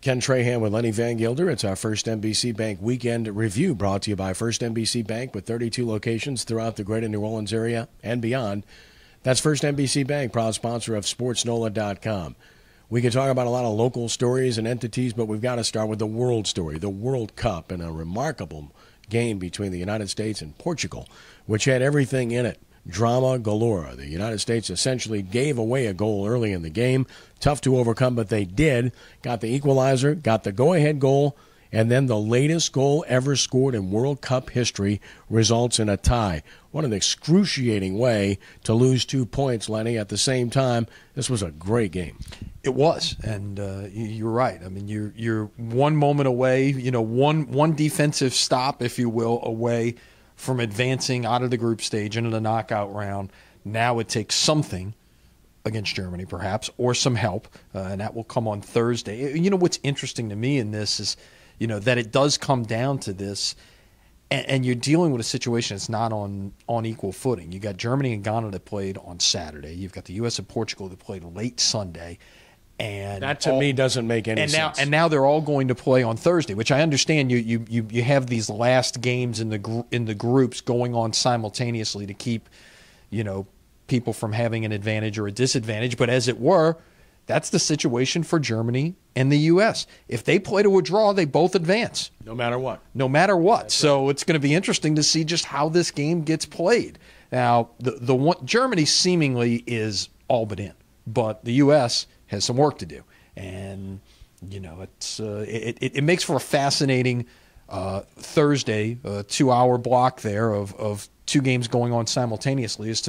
Ken Trahan with Lenny Vangilder. It's our First NBC Bank Weekend Review, brought to you by First NBC Bank with 32 locations throughout the greater New Orleans area and beyond. That's First NBC Bank, proud sponsor of SportsNola.com. We can talk about a lot of local stories and entities, but we've got to start with the world story, the World Cup, and a remarkable game between the United States and Portugal, which had everything in it. Drama galore. The United States essentially gave away a goal early in the game. Tough to overcome, but they did. Got the equalizer, got the go-ahead goal, and then the latest goal ever scored in World Cup history results in a tie. What an excruciating way to lose 2 points, Lenny. At the same time, this was a great game. It was, and you're right. I mean, you're one moment away, one defensive stop, if you will, away from advancing out of the group stage into the knockout round. Now it takes something against Germany, perhaps, or some help, and that will come on Thursday. What's interesting to me in this is, that it does come down to this, and you're dealing with a situation that's not on equal footing. You got Germany and Ghana that played on Saturday. You've got the U.S. and Portugal that played late Sunday. And that to me doesn't make any sense. And now they're all going to play on Thursday, which I understand. You have these last games in the groups going on simultaneously to keep, people from having an advantage or a disadvantage. But as it were, that's the situation for Germany and the U.S. If they play to a draw, they both advance. No matter what. No matter what. That's so right. It's going to be interesting to see just how this game gets played. Now, the one Germany seemingly is all but in, but the U.S. has some work to do, and it makes for a fascinating Thursday 2-hour block there of two games going on simultaneously as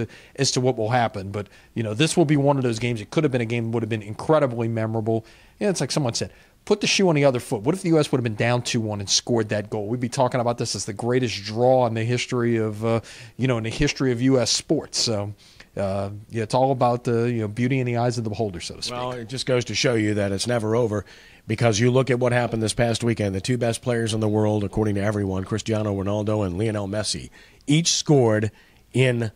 to what will happen. But this will be one of those games. It could have been a game that would have been incredibly memorable. It's like someone said, put the shoe on the other foot. What if the U.S. would have been down 2-1 and scored that goal? We'd be talking about this as the greatest draw in the history of U.S. sports. So. It's all about the beauty in the eyes of the beholder, so to speak. Well, it just goes to show you that it's never over, because you look at what happened this past weekend. The two best players in the world, according to everyone, Cristiano Ronaldo and Lionel Messi, each scored in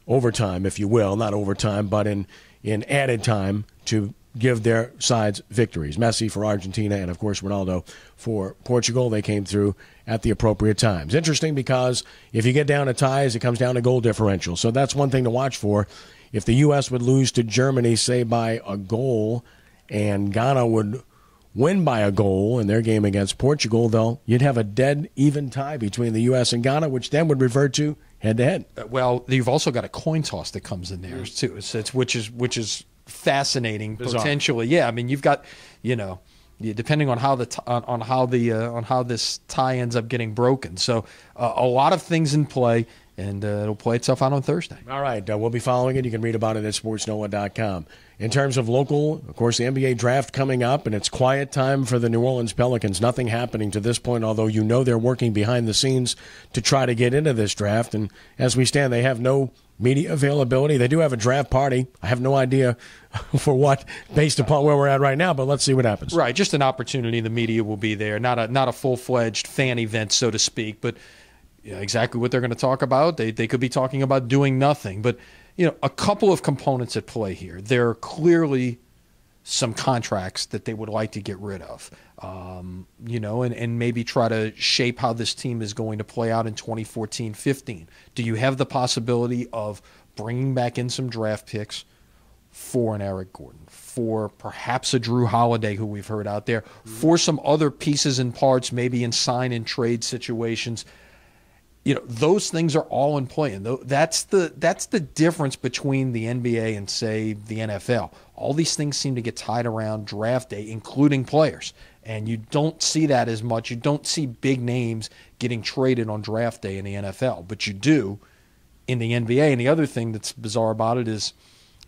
overtime, if you will. Not overtime, but in added time to give their sides victories. Messi for Argentina and, of course, Ronaldo for Portugal. They came through at the appropriate times. Interesting, because if you get down to ties, it comes down to goal differential. So that's one thing to watch for. If the U.S. would lose to Germany, say, by a goal, and Ghana would win by a goal in their game against Portugal, you'd have a dead even tie between the U.S. and Ghana, which then would revert to head-to-head. Well, you've also got a coin toss that comes in there, too, which is fascinating. Bizarre. Potentially. Yeah, I mean, you've got, depending on how how this tie ends up getting broken. So a lot of things in play, and it'll play itself out on Thursday. All right, we'll be following it. You can read about it at SportsNola.com. In terms of local, of course, the NBA draft coming up, and it's quiet time for the New Orleans Pelicans. Nothing happening to this point, although they're working behind the scenes to try to get into this draft. And as we stand, they have no media availability. They do have a draft party. I have no idea for what, based upon where we're at right now, but let's see what happens. Right, just an opportunity. The media will be there. Not a full-fledged fan event, so to speak, but exactly what they're going to talk about. They could be talking about doing nothing. But, a couple of components at play here. There are clearly some contracts that they would like to get rid of, and maybe try to shape how this team is going to play out in 2014-15. Do you have the possibility of bringing back in some draft picks for an Eric Gordon, for perhaps a Drew Holiday, who we've heard out there, for some other pieces and parts, maybe in sign and trade situations? Those things are all in play, and that's the difference between the NBA and, say, the NFL. All these things seem to get tied around draft day, including players, and you don't see that as much. You don't see big names getting traded on draft day in the NFL, but you do in the NBA. And the other thing that's bizarre about it is,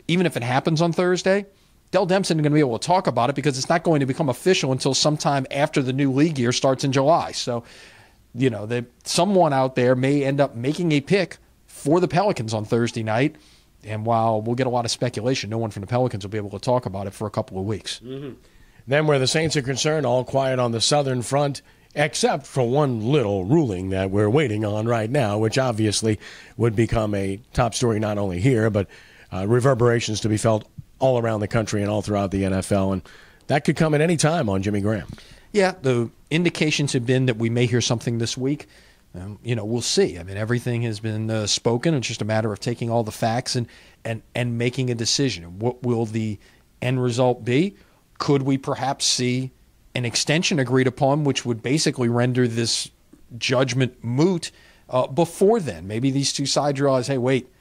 even if it happens on Thursday, Dell Demps isn't going to be able to talk about it because it's not going to become official until sometime after the new league year starts in July. So, someone out there may end up making a pick for the Pelicans on Thursday night. And while we'll get a lot of speculation, no one from the Pelicans will be able to talk about it for a couple of weeks. Mm-hmm. Then where the Saints are concerned, all quiet on the southern front, except for one little ruling that we're waiting on right now, which obviously would become a top story not only here, but reverberations to be felt all around the country and all throughout the NFL. And that could come at any time on Jimmy Graham. Yeah, the indications have been that we may hear something this week. We'll see. I mean, everything has been spoken. It's just a matter of taking all the facts and making a decision. What will the end result be? Could we perhaps see an extension agreed upon, which would basically render this judgment moot before then? Maybe these two sides realize, hey, wait,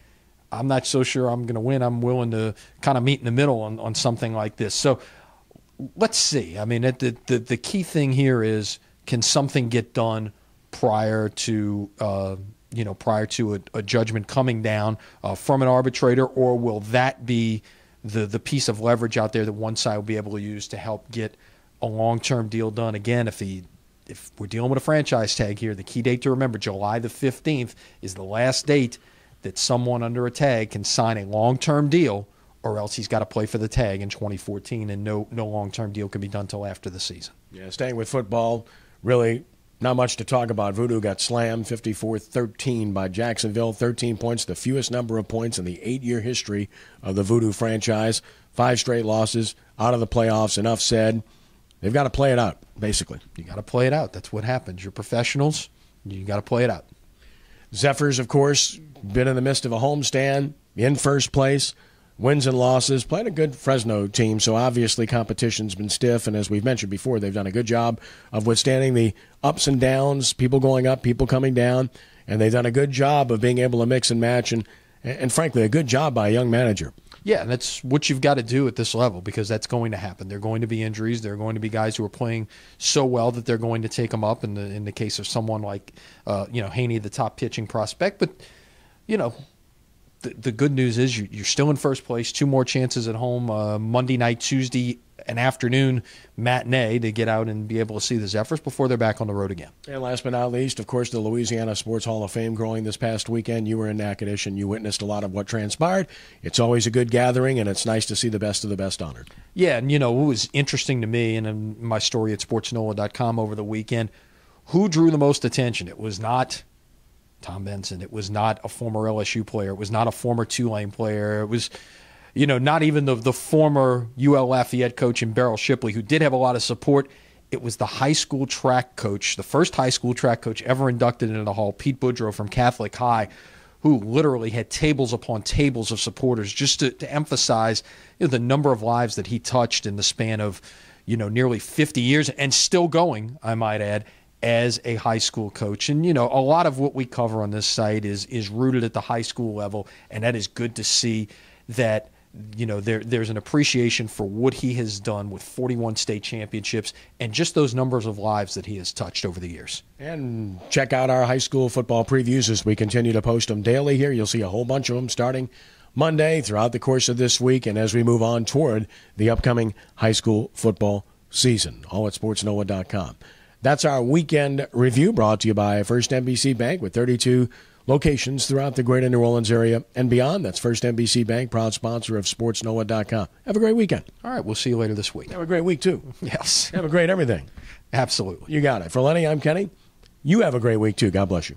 I'm not so sure I'm going to win. I'm willing to kind of meet in the middle on something like this. So let's see. I mean, the key thing here is, can something get done prior to a judgment coming down from an arbitrator, or will that be the piece of leverage out there that one side will be able to use to help get a long-term deal done? Again, if we're dealing with a franchise tag here, the key date to remember, July the 15th, is the last date that someone under a tag can sign a long-term deal, or else he's got to play for the tag in 2014, and no long-term deal can be done until after the season. Yeah, staying with football, really not much to talk about. Voodoo got slammed 54-13 by Jacksonville. 13 points, the fewest number of points in the 8-year history of the Voodoo franchise. 5 straight losses, out of the playoffs. Enough said. They've got to play it out, basically. You got to play it out. That's what happens. You're professionals. You got to play it out. Zephyrs, of course, been in the midst of a homestand, in first place. Wins and losses, played a good Fresno team, so obviously competition's been stiff, and as we've mentioned before, they've done a good job of withstanding the ups and downs, people going up, people coming down, and they've done a good job of being able to mix and match, and frankly, a good job by a young manager. Yeah, and that's what you've got to do at this level, because that's going to happen. There are going to be injuries. There are going to be guys who are playing so well that they're going to take them up, in the case of someone like Haney, the top pitching prospect, but, the good news is you're still in first place. 2 more chances at home, Monday night, Tuesday, an afternoon matinee to get out and be able to see the Zephyrs before they're back on the road again. And last but not least, of course, the Louisiana Sports Hall of Fame growing this past weekend. You were in Natchitoches and you witnessed a lot of what transpired. It's always a good gathering, and it's nice to see the best of the best honored. Yeah, and, it was interesting to me, and in my story at sportsnola.com over the weekend, who drew the most attention? It was not Tom Benson. It was not a former LSU player. It was not a former Tulane player. It was, not even the former UL Lafayette coach in Beryl Shipley, who did have a lot of support. It was the high school track coach, the first high school track coach ever inducted into the Hall, Pete Boudreau from Catholic High, who literally had tables upon tables of supporters just to emphasize the number of lives that he touched in the span of nearly 50 years, and still going, I might add, as a high school coach. And, a lot of what we cover on this site is rooted at the high school level, and that is good to see that, there's an appreciation for what he has done with 41 state championships and just those numbers of lives that he has touched over the years. And check out our high school football previews as we continue to post them daily here. You'll see a whole bunch of them starting Monday throughout the course of this week, and as we move on toward the upcoming high school football season, all at sportsnola.com. That's our weekend review brought to you by First NBC Bank with 32 locations throughout the greater New Orleans area and beyond. That's First NBC Bank, proud sponsor of sportsnola.com. Have a great weekend. All right, we'll see you later this week. Have a great week, too. Yes. Have a great everything. Absolutely. You got it. For Lenny, I'm Kenny. You have a great week, too. God bless you.